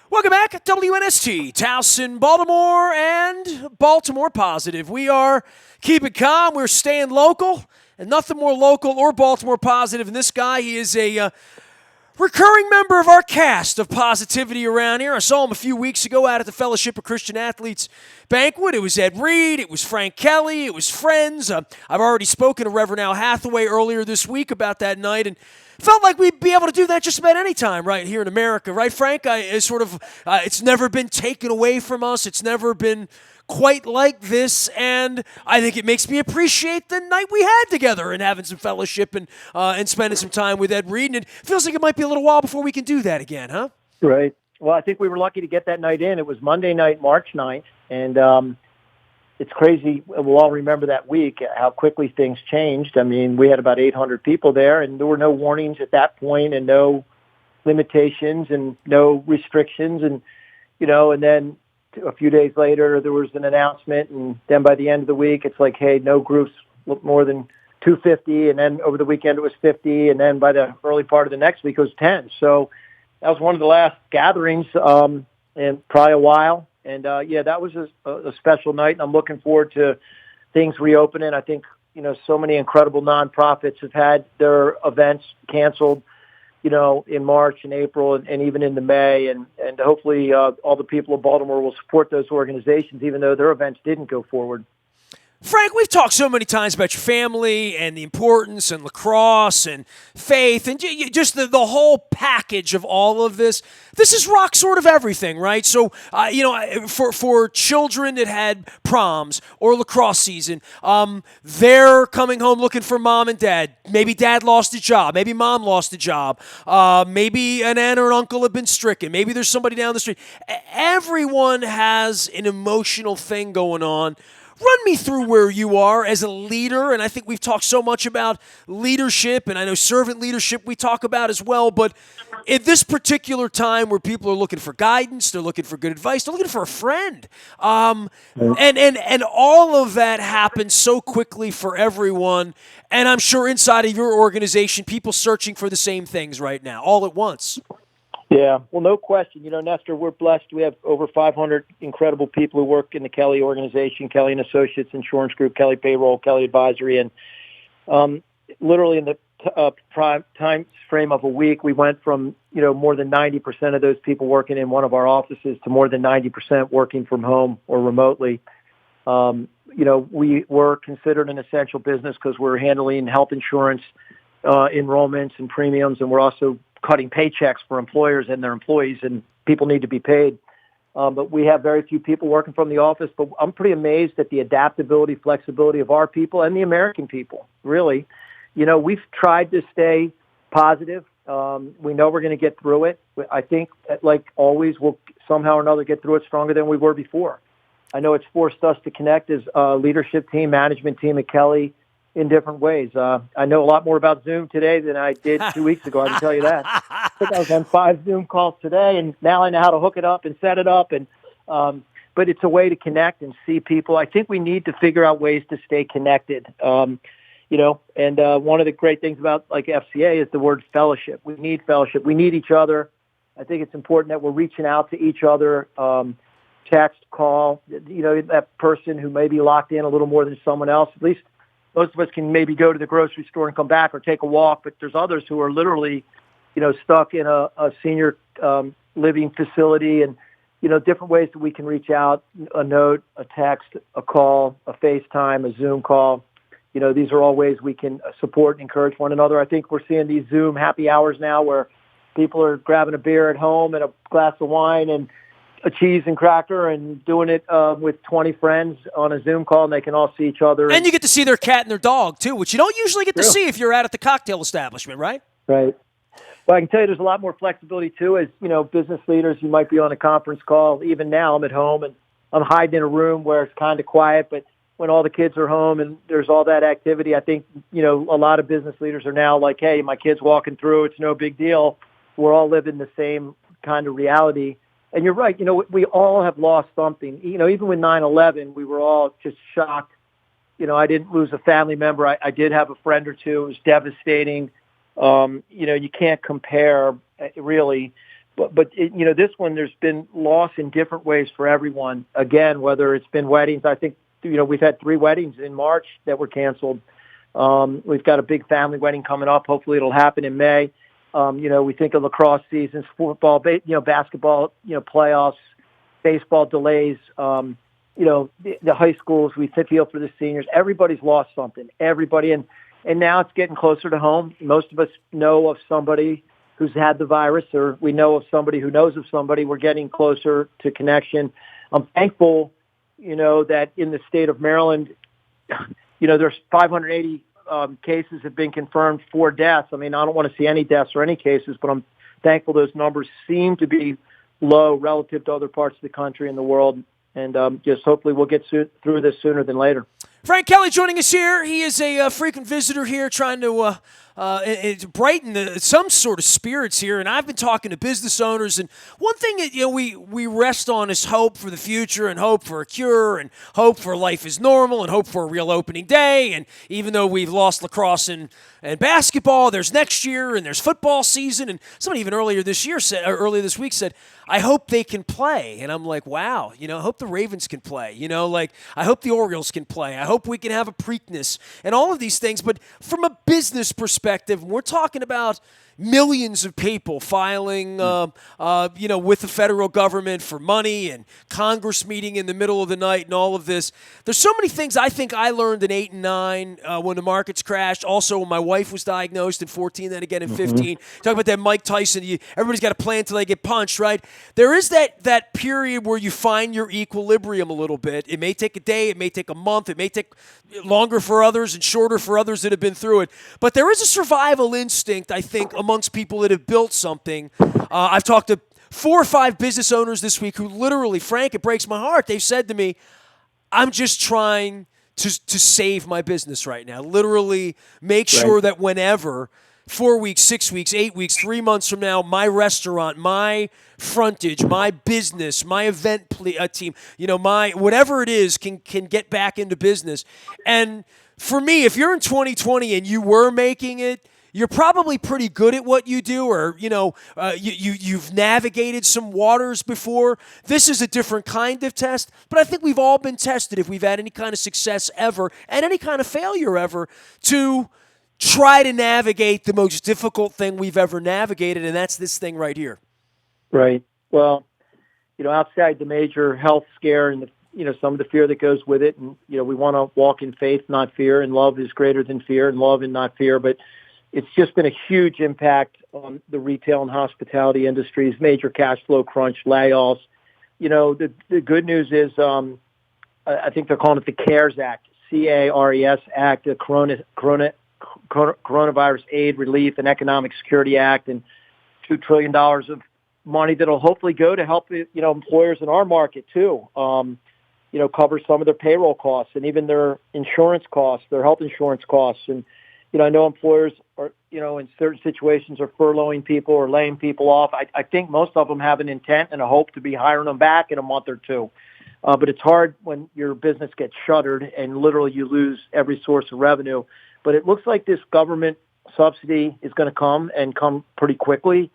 Welcome back, WNST, Towson, Baltimore, and Baltimore Positive. We are keeping calm. We're staying local, and nothing more local or Baltimore Positive than this guy. He is a recurring member of our cast of positivity around here. I saw him a few weeks ago out at the Fellowship of Christian Athletes banquet. It was Ed Reed. It was Frank Kelly. It was friends. I've already spoken to Reverend Al Hathaway earlier this week about that night, and felt like we'd be able to do that just about any time right here in America, right, Frank? It's never been taken away from us. It's never been quite like this, and I think it makes me appreciate the night we had together and having some fellowship and spending some time with Ed Reed. And it feels like it might be a little while before we can do that again, huh? Right. Well, I think we were lucky to get that night in. It was Monday night, March 9th, and it's crazy. We'll all remember that week, how quickly things changed. I mean, we had about 800 people there, and there were no warnings at that point and no limitations and no restrictions. And then a few days later, there was an announcement, and then by the end of the week, it's like, hey, no groups more than 250, and then over the weekend it was 50, and then by the early part of the next week it was 10. So that was one of the last gatherings in probably a while. And, that was a special night, and I'm looking forward to things reopening. I think, so many incredible nonprofits have had their events canceled, in March and April and even into May. And hopefully all the people of Baltimore will support those organizations, even though their events didn't go forward. Frank, we've talked so many times about your family and the importance and lacrosse and faith and just the whole package of all of this. This is rock sort of everything, right? So, for children that had proms or lacrosse season, they're coming home looking for mom and dad. Maybe dad lost a job. Maybe mom lost a job. Maybe an aunt or an uncle have been stricken. Maybe there's somebody down the street. Everyone has an emotional thing going on. Run me through where you are as a leader, and I think we've talked so much about leadership, and I know servant leadership we talk about as well, but at this particular time where people are looking for guidance, they're looking for good advice, they're looking for a friend, and all of that happens so quickly for everyone, and I'm sure inside of your organization, people searching for the same things right now, all at once. Yeah, well, no question. Nestor, we're blessed. We have over 500 incredible people who work in the Kelly organization, Kelly and Associates Insurance Group, Kelly Payroll, Kelly Advisory, and literally in the prime time frame of a week, we went from more than 90% of those people working in one of our offices to more than 90% working from home or remotely. We were considered an essential business because we're handling health insurance enrollments and premiums, and we're also cutting paychecks for employers and their employees, and people need to be paid. But we have very few people working from the office, but I'm pretty amazed at the adaptability, flexibility of our people and the American people, really. We've tried to stay positive. We know we're going to get through it. I think, like always, we'll somehow or another get through it stronger than we were before. I know it's forced us to connect as a leadership team, management team at Kelly, in different ways. I know a lot more about Zoom today than I did 2 weeks ago. I can tell you that. I think I was on 5 Zoom calls today, and now I know how to hook it up and set it up. And but it's a way to connect and see people. I think we need to figure out ways to stay connected. And one of the great things about like FCA is the word fellowship. We need fellowship. We need each other. I think it's important that we're reaching out to each other. Text, call. That person who may be locked in a little more than someone else. At least most of us can maybe go to the grocery store and come back or take a walk, but there's others who are literally, stuck in a senior living facility, and, different ways that we can reach out, a note, a text, a call, a FaceTime, a Zoom call. These are all ways we can support and encourage one another. I think we're seeing these Zoom happy hours now where people are grabbing a beer at home and a glass of wine and a cheese and cracker and doing it with 20 friends on a Zoom call, and they can all see each other. And you get to see their cat and their dog, too, which you don't usually get to see if you're out at the cocktail establishment, right? Right. Well, I can tell you there's a lot more flexibility, too. As, business leaders, you might be on a conference call. Even now, I'm at home, and I'm hiding in a room where it's kind of quiet, but when all the kids are home and there's all that activity, I think, a lot of business leaders are now like, hey, my kid's walking through. It's no big deal. We're all living the same kind of reality. And you're right. We all have lost something. Even with 9/11, we were all just shocked. I didn't lose a family member. I did have a friend or two. It was devastating. You can't compare really This one, there's been loss in different ways for everyone. Again, whether it's been weddings, I think, we've had 3 weddings in March that were canceled. We've got a big family wedding coming up. Hopefully it'll happen in May. We think of lacrosse seasons, football, basketball, playoffs, baseball delays, the high schools. We feel for the seniors. Everybody's lost something. Everybody. And now it's getting closer to home. Most of us know of somebody who's had the virus, or we know of somebody who knows of somebody. We're getting closer to connection. I'm thankful, that in the state of Maryland, there's 580 cases have been confirmed, 4 deaths. I mean, I don't want to see any deaths or any cases, but I'm thankful those numbers seem to be low relative to other parts of the country and the world. And just hopefully we'll get through this sooner than later. Frank Kelly joining us here. He is a frequent visitor here, trying to brighten some sort of spirits here. And I've been talking to business owners, and one thing that we rest on is hope for the future, and hope for a cure, and hope for life is normal, and hope for a real opening day. And even though we've lost lacrosse and basketball, there's next year, and there's football season. And somebody even earlier this week said, I hope they can play. And I'm like, wow, I hope the Ravens can play. I hope the Orioles can play. I hope we can have a Preakness and all of these things. But from a business perspective, we're talking about millions of people filing, with the federal government for money, and Congress meeting in the middle of the night and all of this. There's so many things I think I learned in 8 and 9 when the markets crashed. Also, when my wife was diagnosed in 14, then again in 15. Talk about that Mike Tyson. Everybody's got a plan until they get punched, right? There is that period where you find your equilibrium a little bit. It may take a day. It may take a month. It may take longer for others and shorter for others that have been through it. But there is a survival instinct, I think, amongst people that have built something. I've talked to 4 or 5 business owners this week who literally, Frank, it breaks my heart. They've said to me, I'm just trying to save my business right now. Literally make sure that whenever 4 weeks, 6 weeks, 8 weeks, 3 months from now, my restaurant, my frontage, my business, my event team, my whatever it is can get back into business. And for me, if you're in 2020 and you were making it, you're probably pretty good at what you do, or you've navigated some waters before. This is a different kind of test, but I think we've all been tested if we've had any kind of success ever and any kind of failure ever to try to navigate the most difficult thing we've ever navigated, and that's this thing right here. Right. Well, outside the major health scare and some of the fear that goes with it, and we want to walk in faith, not fear, and love is greater than fear, and love and not fear. But it's just been a huge impact on the retail and hospitality industries, major cash flow crunch, layoffs. The good news is I think they're calling it the CARES Act, CARES Act, the Coronavirus Aid, Relief, and Economic Security Act, and $2 trillion of money that'll hopefully go to help employers in our market too. Cover some of their payroll costs and even their insurance costs, their health insurance costs. And I know employers are in certain situations are furloughing people or laying people off. I think most of them have an intent and a hope to be hiring them back in a month or two. But it's hard when your business gets shuttered and literally you lose every source of revenue. But it looks like this government subsidy is going to come pretty quickly.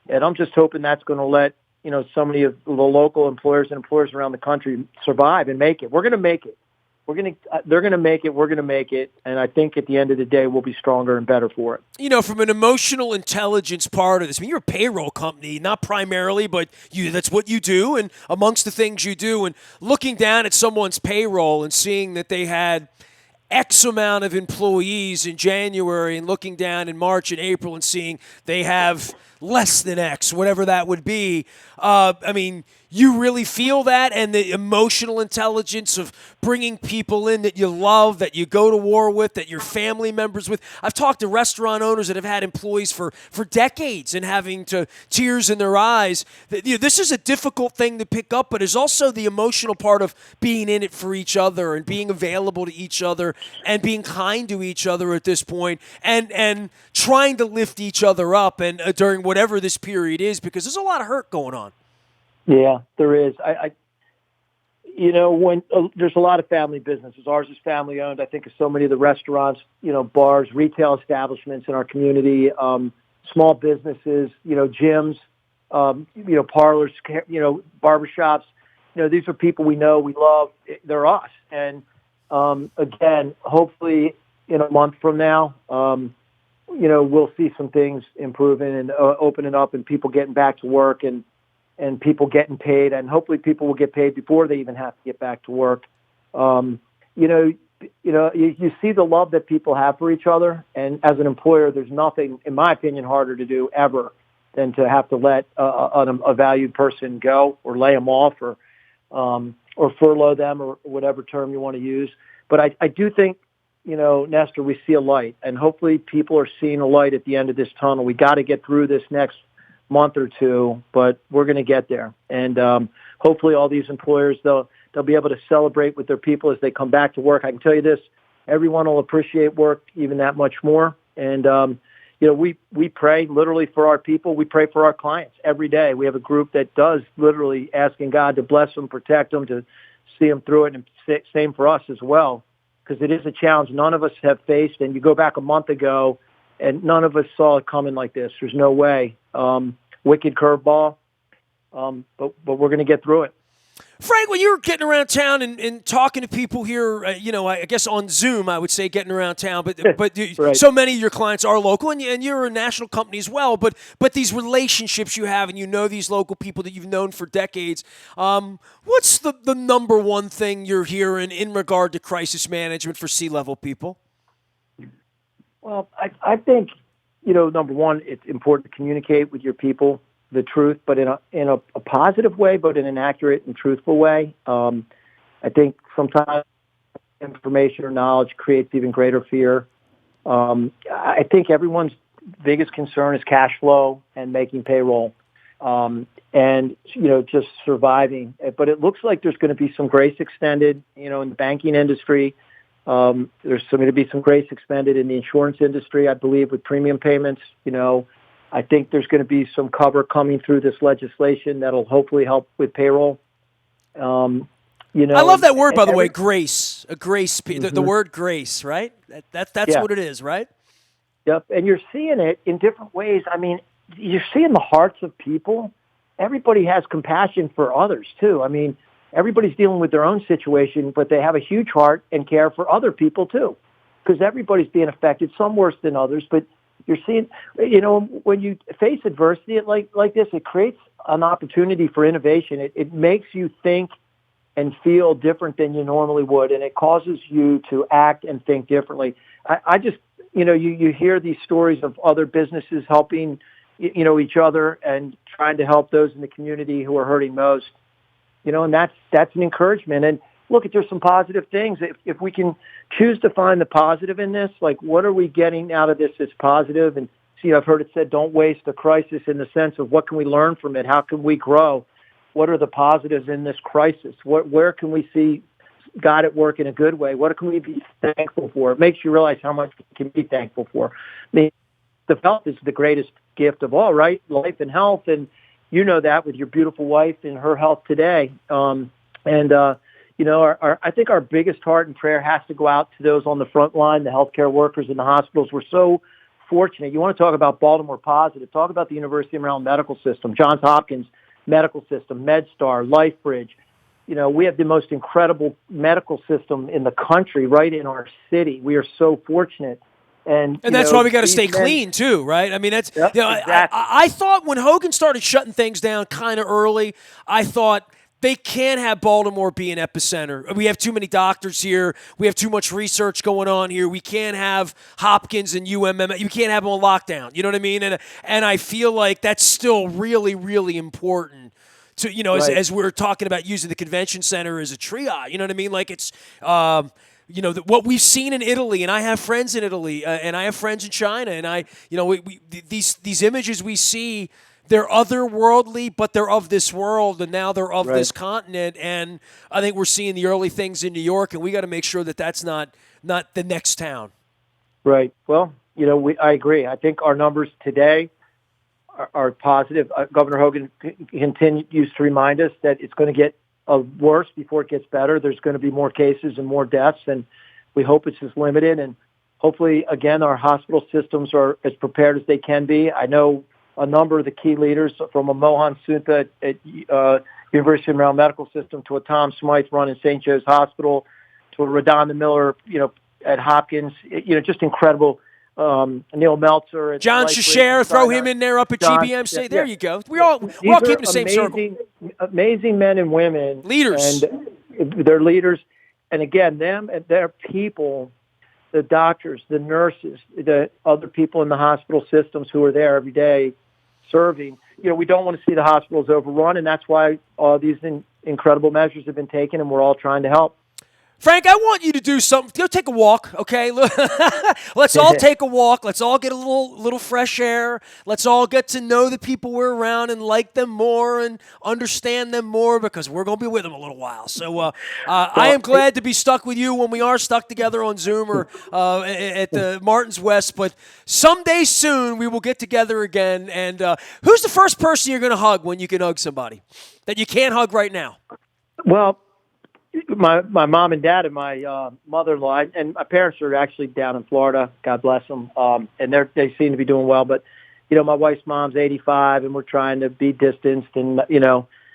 And I'm just hoping that's going to let, so many of the local employers and employers around the country survive and make it. We're going to make it. They're going to make it. We're going to make it. And I think at the end of the day, we'll be stronger and better for it. From an emotional intelligence part of this, you're a payroll company, not primarily, but that's what you do. And amongst the things you do, and looking down at someone's payroll and seeing that they had X amount of employees in January, and looking down in March and April and seeing they have less than X, whatever that would be. You really feel that, and the emotional intelligence of bringing people in that you love, that you go to war with, that you're family members with. I've talked to restaurant owners that have had employees for decades and having tears in their eyes. This is a difficult thing to pick up, but there's also the emotional part of being in it for each other and being available to each other and being kind to each other at this point, and trying to lift each other up and during whatever this period is, because there's a lot of hurt going on. Yeah, there is. When there's a lot of family businesses. Ours is family owned. I think of so many of the restaurants, bars, retail establishments in our community, small businesses, gyms, parlors, barbershops. These are people we know, we love. They're us. And again, hopefully in a month from now, we'll see some things improving and opening up, and people getting back to work, and people getting paid, and hopefully people will get paid before they even have to get back to work. You see the love that people have for each other, and as an employer, there's nothing, in my opinion, harder to do ever than to have to let a valued person go, or lay them off, or furlough them, or whatever term you want to use. But I do think, Nestor, we see a light, and hopefully people are seeing a light at the end of this tunnel. We got to get through this next month or two, but we're going to get there. And hopefully all these employers, they'll be able to celebrate with their people as they come back to work. I can tell you this, everyone will appreciate work even that much more. And, we pray literally for our people. We pray for our clients every day. We have a group that does literally asking God to bless them, protect them, to see them through it, and same for us as well, because it is a challenge none of us have faced. And you go back a month ago, and none of us saw it coming like this. There's no way. Wicked curveball, but we're going to get through it. Frank, when you're getting around town and talking to people here, I guess on Zoom, I would say getting around town, but Right. So many of your clients are local, and you're a national company as well. But these relationships you have, and these local people that you've known for decades. What's the number one thing you're hearing in regard to crisis management for C-level people? Well, I think, number one, it's important to communicate with your people the truth, but in a positive way, but in an accurate and truthful way. I think sometimes information or knowledge creates even greater fear. I think everyone's biggest concern is cash flow and making payroll, and just surviving. But it looks like there's going to be some grace extended, in the banking industry. There's going to be some grace extended in the insurance industry, I believe, with premium payments. I think there's going to be some cover coming through this legislation that'll hopefully help with payroll. I love that word, by the way, grace. A grace, the word grace, right? That's what it is, right? Yep, and you're seeing it in different ways. I mean, you're seeing the hearts of people. Everybody has compassion for others, too. I mean, everybody's dealing with their own situation, but they have a huge heart and care for other people, too, because everybody's being affected, some worse than others, but you're seeing, when you face adversity like this, it creates an opportunity for innovation. It makes you think and feel different than you normally would, and it causes you to act and think differently. I just, you hear these stories of other businesses helping, each other and trying to help those in the community who are hurting most, and that's an encouragement. And look, there's some positive things. If we can choose to find the positive in this, like what are we getting out of this that's positive? And I've heard it said, don't waste a crisis, in the sense of what can we learn from it? How can we grow? What are the positives in this crisis? Where can we see God at work in a good way? What can we be thankful for? It makes you realize how much we can be thankful for. I mean, the health is the greatest gift of all, right? Life and health. And you know that with your beautiful wife and her health today. I think our biggest heart and prayer has to go out to those on the front line, the healthcare workers in the hospitals. We're so fortunate. You want to talk about Baltimore positive, talk about the University of Maryland medical system, Johns Hopkins medical system, MedStar, LifeBridge. We have the most incredible medical system in the country, right in our city. We are so fortunate. And that's why we got to stay clean too, right? I mean, that's exactly. I thought when Hogan started shutting things down kind of early, I thought they can't have Baltimore be an epicenter. We have too many doctors here. We have too much research going on here. We can't have Hopkins and UMM. You can't have them on lockdown. You know what I mean? And I feel like that's still really, really important. To, Right. as we're talking about using the convention center as a triage. You know what I mean? Like it's. What we've seen in Italy, and I have friends in Italy, and I have friends in China, and these images we see, they're otherworldly, but they're of this world, and now they're of this continent, and I think we're seeing the early things in New York, and we got to make sure that that's not the next town. Right. Well, I agree. I think our numbers today are positive. Governor Hogan continues to remind us that it's going to get worse before it gets better. There's going to be more cases and more deaths, and we hope it's just limited. And hopefully, again, our hospital systems are as prepared as they can be. I know a number of the key leaders, from a Mohan Sunta at University of Maryland Medical System to a Tom Smythe running St. Joe's Hospital to a Radonda Miller, at Hopkins. Just incredible. Neil Meltzer. John Shasher, throw him in there up at GBMC. There you go. We're all keeping the same circle. Amazing men and women. Leaders. And they're leaders. And again, them and their people, the doctors, the nurses, the other people in the hospital systems who are there every day serving. We don't want to see the hospitals overrun, and that's why all these incredible measures have been taken, and we're all trying to help. Frank, I want you to do something. Go take a walk, okay? Let's all take a walk. Let's all get a little fresh air. Let's all get to know the people we're around and like them more and understand them more, because we're going to be with them a little while. So I am glad to be stuck with you when we are stuck together on Zoom or at the Martin's West. But someday soon we will get together again. And who's the first person you're going to hug when you can hug somebody that you can't hug right now? Well, my mom and dad and my mother-in-law, and my parents are actually down in Florida. God bless them. And they seem to be doing well. But, my wife's mom's 85, and we're trying to be distanced, and,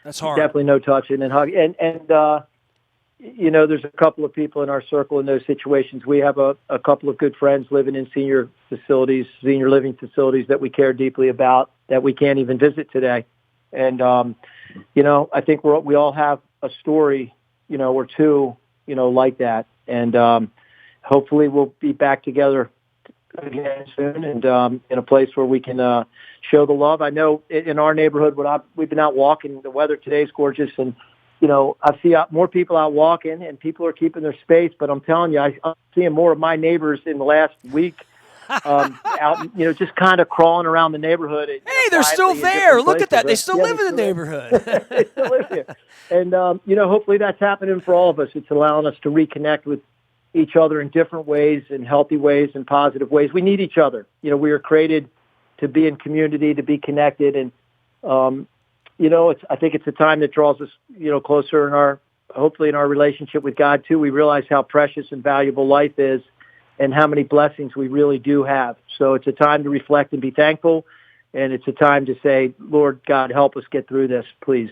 that's hard. Definitely no touching and hugging. And there's a couple of people in our circle in those situations. We have a couple of good friends living in senior living facilities that we care deeply about, that we can't even visit today. And, I think we all have a story, or two, like that. And hopefully we'll be back together again soon, and in a place where we can show the love. I know in our neighborhood, we've been out walking. The weather today is gorgeous, and I see more people out walking, and people are keeping their space. But I'm telling you, I'm seeing more of my neighbors in the last week out, just kind of crawling around the neighborhood. Hey, they're still there. Look at that. They still live in the neighborhood. They still live here. And, hopefully that's happening for all of us. It's allowing us to reconnect with each other in different ways, in healthy ways, in positive ways. We need each other. We are created to be in community, to be connected. And, I think it's a time that draws us, closer hopefully in our relationship with God too. We realize how precious and valuable life is, and how many blessings we really do have. So it's a time to reflect and be thankful, and it's a time to say, Lord God, help us get through this, please.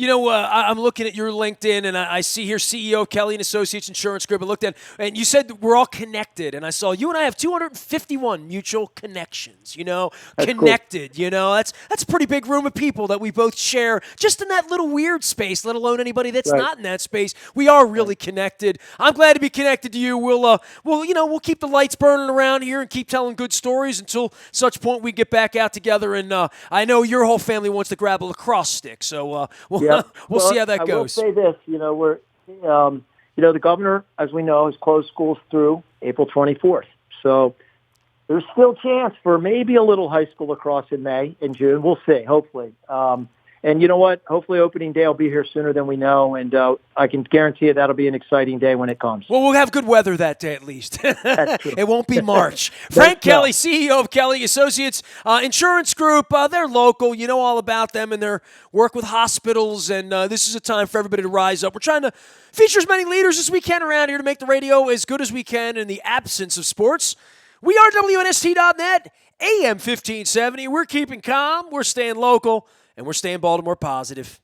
I'm looking at your LinkedIn, and I see here CEO of Kelly & Associates Insurance Group. I looked at, and you said we're all connected, and I saw you and I have 251 mutual connections. That's connected. Cool. That's a pretty big room of people that we both share, just in that little weird space. Let alone anybody that's not in that space. We are really connected. I'm glad to be connected to you. We'll keep the lights burning around here and keep telling good stories until such point we get back out together. And I know your whole family wants to grab a lacrosse stick, so we'll see how that goes. I will say this, we're, the governor, as we know, has closed schools through April 24th. So there's still chance for maybe a little high school lacrosse in May and June. We'll see, hopefully. And you know what? Hopefully opening day will be here sooner than we know, and I can guarantee you that'll be an exciting day when it comes. Well, we'll have good weather that day at least. That's true. It won't be March. Frank Kelly, CEO of Kelly Associates Insurance Group. They're local. You know all about them and their work with hospitals, and this is a time for everybody to rise up. We're trying to feature as many leaders as we can around here to make the radio as good as we can in the absence of sports. We are WNST.net, AM 1570. We're keeping calm. We're staying local. And we're staying Baltimore positive.